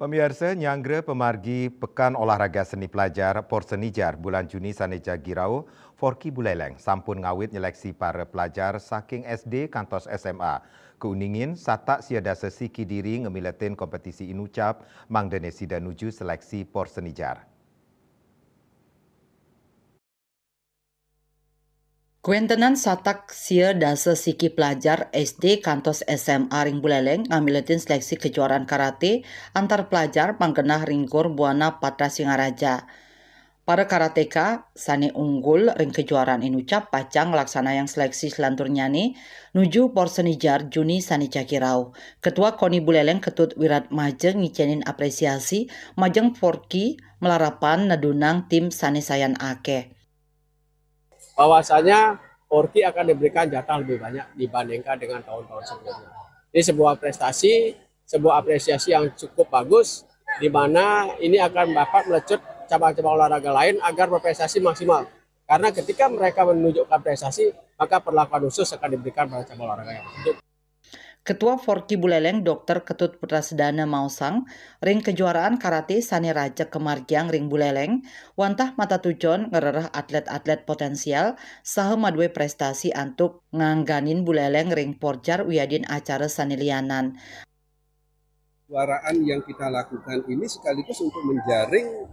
Pemirsa nyanggra pemargi Pekan Olahraga Seni Pelajar Porsenijar bulan Juni Saneja Girau, Forki Buleleng sampun ngawit nyeleksi para pelajar saking SD kantos SMA. Keuningin satak siadasa siki diri ngemiletin kompetisi inucap mangdene sida nuju seleksi Porsenijar. Kuentenan satak sia dasa siki pelajar SD kantos SMA ring Buleleng ngamiletin seleksi kejuaraan karate antar pelajar manggenah ringkur Buana Patra Singaraja. Para karateka sani unggul ring kejuaraan inucap pacang laksana yang seleksi selantur nyani nuju Porsenijar Juni Sani Cakirau. Ketua KONI Buleleng Ketut Wirat Majeng ngicenin apresiasi Majeng Forki melarapan nedunang tim Sani Sayan Ake. Bahwasanya Forki akan diberikan jatah lebih banyak dibandingkan dengan tahun-tahun sebelumnya. Ini sebuah prestasi, sebuah apresiasi yang cukup bagus, di mana ini akan dapat melecut cabang-cabang olahraga lain agar berprestasi maksimal. Karena ketika mereka menunjukkan prestasi, maka perlakuan khusus akan diberikan pada cabang olahraga yang lain. Ketua Forki Buleleng Dr. Ketut Putra Sedana Mausang, ring kejuaraan karate Sani Raja Kemargiang ring Buleleng, wantah mata tujon ngererah atlet-atlet potensial saha madwe prestasi antuk ngangganin Buleleng ring Porjar Uyadin acara Sani Lianan. Kejuaraan yang kita lakukan ini sekaligus untuk menjaring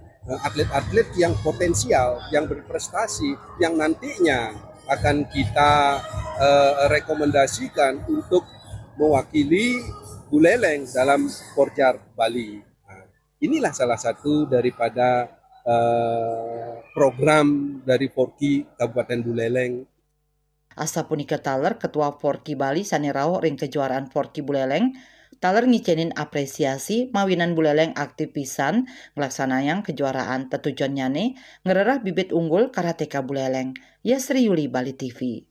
atlet-atlet yang potensial, yang berprestasi, yang nantinya akan kita rekomendasikan untuk mewakili Buleleng dalam Porjar Bali. Nah, inilah salah satu daripada program dari Forki Kabupaten Buleleng. Asa punika taler Ketua Forki Bali Sanirau ring kejuaraan Forki Buleleng, taler ngicenin apresiasi mawinan Buleleng aktif pisan ngelaksanayang kejuaraan tetujon nyane ngererah bibit unggul karateka Buleleng. Yasri Yuli, Bali TV.